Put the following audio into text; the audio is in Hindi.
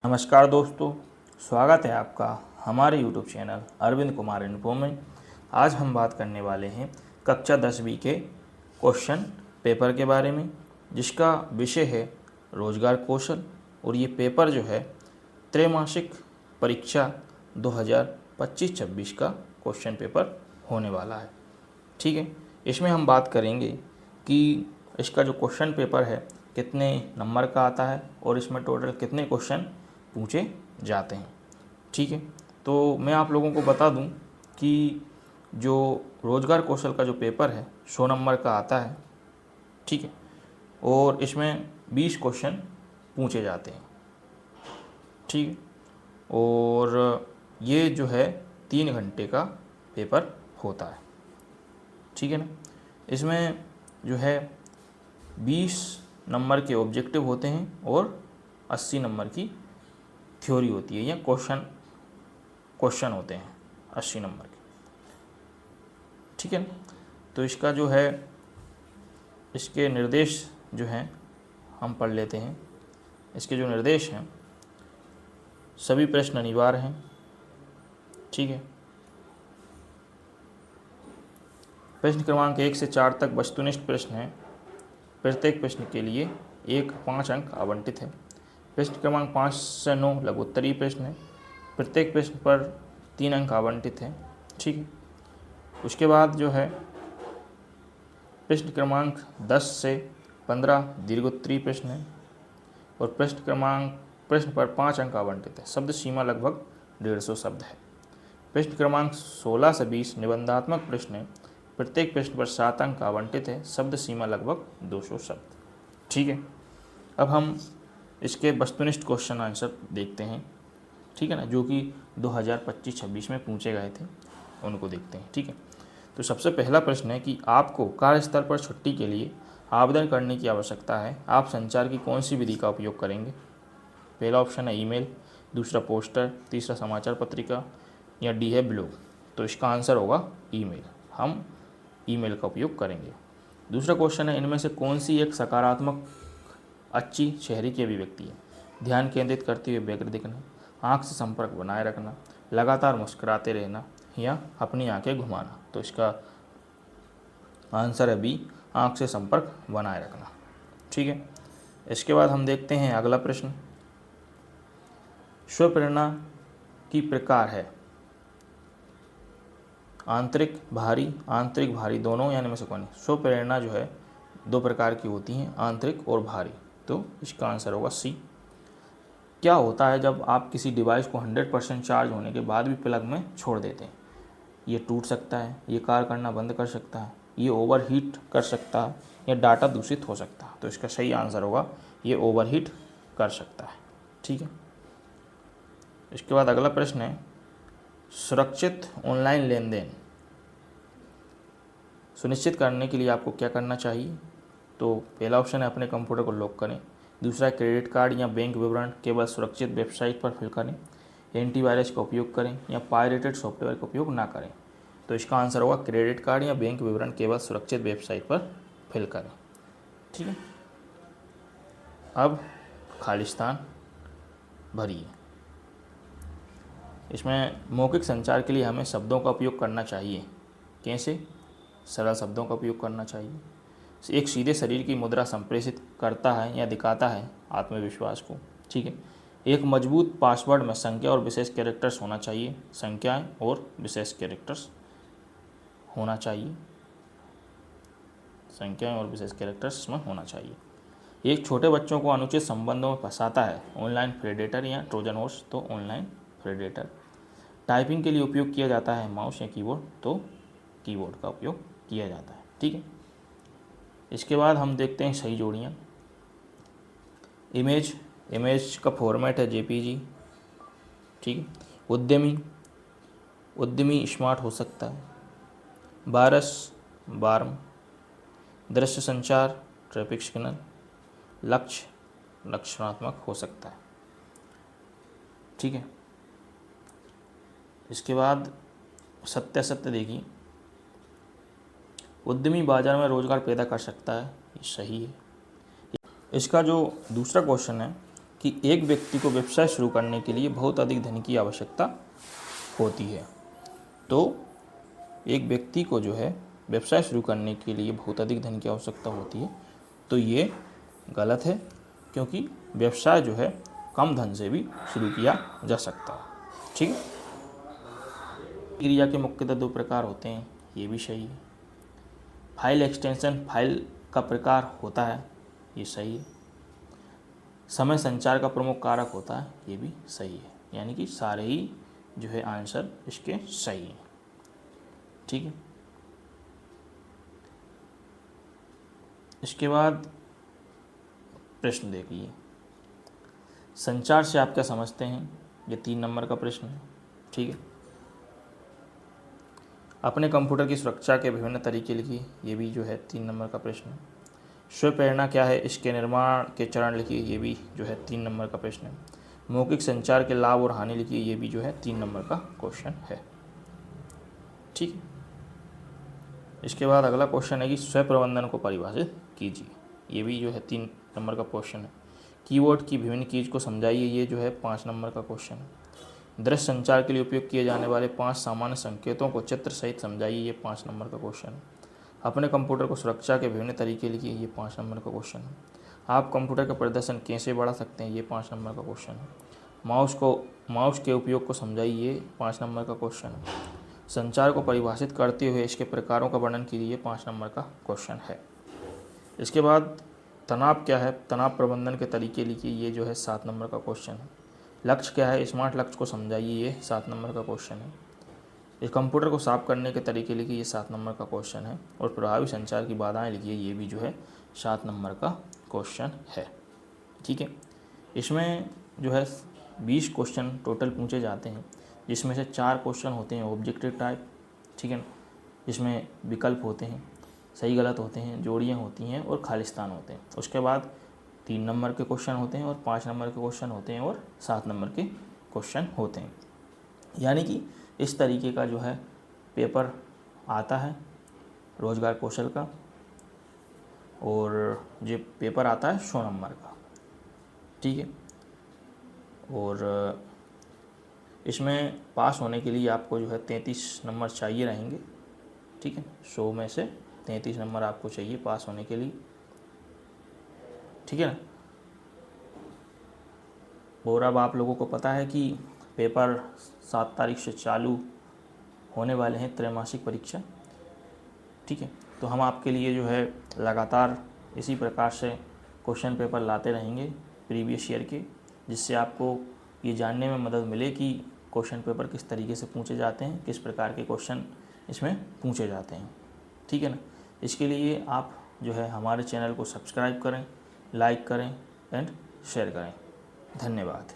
नमस्कार दोस्तों, स्वागत है आपका हमारे YouTube channel Arvind Kumar info में। आज हम बात करने वाले हैं कक्षा 10वीं के क्वेश्चन पेपर के बारे में, जिसका विषय है रोजगार कौशल। और ये पेपर जो है त्रैमासिक परीक्षा 2025-26 का क्वेश्चन पेपर होने वाला है। ठीक है, इसमें हम बात करेंगे कि इसका जो क्वेश्चन पेपर है कितने नंबर का आता है और इसमें टोटल कितने क्वेश्चन पूछे जाते हैं। ठीक है, तो मैं आप लोगों को बता दूं कि जो रोजगार कौशल का जो पेपर है 100 नंबर का आता है। ठीक है, और इसमें 20 क्वेश्चन पूछे जाते हैं। ठीक है, और ये जो है 3 घंटे का पेपर होता है। ठीक है ना, इसमें जो है 20 नंबर के ऑब्जेक्टिव होते हैं और 80 नंबर की थ्योरी होती है या क्वेश्चन होते हैं 80 नंबर के। ठीक है ना, तो इसका जो है इसके निर्देश जो हैं हम पढ़ लेते हैं। इसके जो निर्देश हैं, सभी प्रश्न अनिवार्य हैं। ठीक है, प्रश्न क्रमांक 1 से 4 तक वस्तुनिष्ठ प्रश्न हैं। प्रत्येक प्रश्न के लिए 5 अंक आवंटित है। प्रश्न क्रमांक 5 से 9 लघुत्तरीय प्रश्न है। प्रत्येक प्रश्न पर 3 अंक आवंटित हैं। ठीक है, उसके बाद जो है प्रश्न क्रमांक 10 से 15 दीर्घोत्तरीय प्रश्न है और प्रश्न पर 5 अंक आवंटित है। शब्द सीमा लगभग 150 शब्द है। प्रश्न क्रमांक 16 से 20 निबंधात्मक प्रश्न है। प्रत्येक प्रश्न पर 7 अंक आवंटित है। शब्द सीमा लगभग 200 शब्द। ठीक है, अब हम इसके वस्तुनिष्ठ क्वेश्चन आंसर देखते हैं। ठीक है ना, जो कि 2025-26 में पूछे गए थे, उनको देखते हैं। ठीक है, तो सबसे पहला प्रश्न है कि आपको कार्यस्थल पर छुट्टी के लिए आवेदन करने की आवश्यकता है। आप संचार की कौन सी विधि का उपयोग करेंगे? पहला ऑप्शन है ईमेल, दूसरा पोस्टर, तीसरा समाचार पत्रिका या डी है ब्लॉग। तो इसका आंसर होगा ईमेल। हम ईमेल का उपयोग करेंगे। दूसरा क्वेश्चन है, इनमें से कौन सी एक सकारात्मक अच्छी शहरी की अभिव्यक्ति है? ध्यान केंद्रित करते हुए व्यग्र दिखना, आँख से संपर्क बनाए रखना, लगातार मुस्कुराते रहना या अपनी आंखें घुमाना। तो इसका आंसर है बी, आँख से संपर्क बनाए रखना। ठीक है, इसके बाद हम देखते हैं अगला प्रश्न। स्वप्रेरणा की प्रकार है आंतरिक भारी दोनों, यानी में से कौन? स्वप्रेरणा जो है 2 प्रकार की होती हैं, आंतरिक और भारी। तो इसका आंसर होगा सी। क्या होता है जब आप किसी डिवाइस को 100% चार्ज होने के बाद भी प्लग में छोड़ देते हैं? ये टूट सकता है, ये कार्य करना बंद कर सकता है, ये ओवरहीट कर सकता है या डाटा दूषित हो सकता है। तो इसका सही आंसर होगा ये ओवरहीट कर सकता है। ठीक है, इसके बाद अगला प्रश्न है, सुरक्षित ऑनलाइन लेन देन सुनिश्चित करने के लिए आपको क्या करना चाहिए? तो पहला ऑप्शन है अपने कंप्यूटर को लॉक करें, दूसरा क्रेडिट कार्ड या बैंक विवरण केवल सुरक्षित वेबसाइट पर फिल करें, एंटीवायरस का उपयोग करें या पायरेटेड सॉफ्टवेयर का उपयोग ना करें। तो इसका आंसर होगा क्रेडिट कार्ड या बैंक विवरण केवल सुरक्षित वेबसाइट पर फिल करें। ठीक है, अब खालिस्तान भरिए। इसमें मौखिक संचार के लिए हमें शब्दों का उपयोग करना चाहिए। कैसे? सरल शब्दों का उपयोग करना चाहिए। एक सीधे शरीर की मुद्रा संप्रेषित करता है या दिखाता है आत्मविश्वास को। ठीक है, एक मजबूत पासवर्ड में संख्या और विशेष कैरेक्टर्स होना चाहिए। संख्याएं और विशेष कैरेक्टर्स होना चाहिए। संख्याएं और विशेष कैरेक्टर्स इसमें होना चाहिए। एक छोटे बच्चों को अनुचित संबंधों में फंसाता है, ऑनलाइन प्रेडेटर या ट्रोजन हॉर्स। तो ऑनलाइन प्रेडेटर। टाइपिंग के लिए उपयोग किया जाता है माउस या कीबोर्ड। तो कीबोर्ड का उपयोग किया जाता है। ठीक है, इसके बाद हम देखते हैं सही जोड़ियाँ। इमेज का फॉर्मेट है जेपीजी। ठीक है, उद्यमी स्मार्ट हो सकता है। बार्म। दृश्य संचार ट्रैफिक सिग्नल। लक्षणात्मक हो सकता है। ठीक है, इसके बाद सत्य देखिए, उद्यमी बाजार में रोजगार पैदा कर सकता है। ये सही है। इसका जो दूसरा क्वेश्चन है कि एक व्यक्ति को व्यवसाय शुरू करने के लिए बहुत अधिक धन की आवश्यकता होती है। तो एक व्यक्ति को जो है व्यवसाय शुरू करने के लिए बहुत अधिक धन की आवश्यकता होती है, तो ये गलत है, क्योंकि व्यवसाय जो है कम धन से भी शुरू किया जा सकता है। ठीक है। क्रिया के मुख्यतः 2 प्रकार होते हैं, ये भी सही है। फाइल एक्सटेंशन फाइल का प्रकार होता है, ये सही है। समय संचार का प्रमुख कारक होता है, ये भी सही है। यानी कि सारे ही जो है आंसर इसके सही हैं। ठीक है। इसके बाद प्रश्न देखिए, संचार से आप क्या समझते हैं, ये 3 नंबर का प्रश्न है। ठीक है। अपने कंप्यूटर की सुरक्षा के विभिन्न तरीके लिखिए, ये भी जो है 3 नंबर का प्रश्न है। स्व प्रेरणा क्या है, इसके निर्माण के चरण लिखिए, ये भी जो है 3 नंबर का प्रश्न है। मौखिक संचार के लाभ और हानि लिखिए, ये भी जो है 3 नंबर का क्वेश्चन है। ठीक है। इसके बाद अगला क्वेश्चन है कि स्व प्रबंधन को परिभाषित कीजिए, ये भी जो है 3 नंबर का क्वेश्चन है। कीवर्ड की विभिन्न कीज को समझाइए, ये जो है 5 नंबर का क्वेश्चन है। दृश्य संचार के लिए उपयोग किए जाने वाले 5 सामान्य संकेतों को चित्र सहित समझाइए, ये 5 नंबर का क्वेश्चन है। अपने कंप्यूटर को सुरक्षा के विभिन्न तरीके लिखिए, ये 5 नंबर का क्वेश्चन है। आप कंप्यूटर का प्रदर्शन कैसे बढ़ा सकते हैं, ये 5 नंबर का क्वेश्चन है। माउस के उपयोग को समझाइए, ये 5 नंबर का क्वेश्चन है। संचार को परिभाषित करते हुए इसके प्रकारों का वर्णन कीजिए, ये 5 नंबर का क्वेश्चन है। इसके बाद तनाव क्या है, तनाव प्रबंधन के तरीके लिखिए, ये जो है 7 नंबर का क्वेश्चन है। लक्ष्य क्या है, स्मार्ट लक्ष्य को समझाइए, ये 7 नंबर का क्वेश्चन है। इस कंप्यूटर को साफ करने के तरीके लिखिए, ये 7 नंबर का क्वेश्चन है। और प्रभावी संचार की बाधाएं लिखिए, ये भी जो है 7 नंबर का क्वेश्चन है। ठीक है। इसमें जो है 20 क्वेश्चन टोटल पूछे जाते हैं, जिसमें से 4 क्वेश्चन होते हैं ऑब्जेक्टिव टाइप, ठीक है, जिसमें विकल्प होते हैं, सही गलत होते हैं, जोड़ियाँ होती हैं और खालिस्तान होते हैं। उसके बाद 3 नंबर के क्वेश्चन होते हैं और 5 नंबर के क्वेश्चन होते हैं और 7 नंबर के क्वेश्चन होते हैं। यानी कि इस तरीके का जो है पेपर आता है रोजगार कौशल का, और ये पेपर आता है 100 नंबर का। ठीक है। और इसमें पास होने के लिए आपको जो है 33 नंबर चाहिए रहेंगे। ठीक है। 100 में से 33 नंबर आपको चाहिए पास होने के लिए। ठीक है ना। और अब आप लोगों को पता है कि पेपर 7 तारीख से चालू होने वाले हैं, त्रैमासिक परीक्षा। ठीक है। तो हम आपके लिए जो है लगातार इसी प्रकार से क्वेश्चन पेपर लाते रहेंगे प्रीवियस ईयर के, जिससे आपको ये जानने में मदद मिले कि क्वेश्चन पेपर किस तरीके से पूछे जाते हैं, किस प्रकार के क्वेश्चन इसमें पूछे जाते हैं। ठीक है ना। इसके लिए आप जो है हमारे चैनल को सब्सक्राइब करें, लाइक करें एंड शेयर करें। धन्यवाद।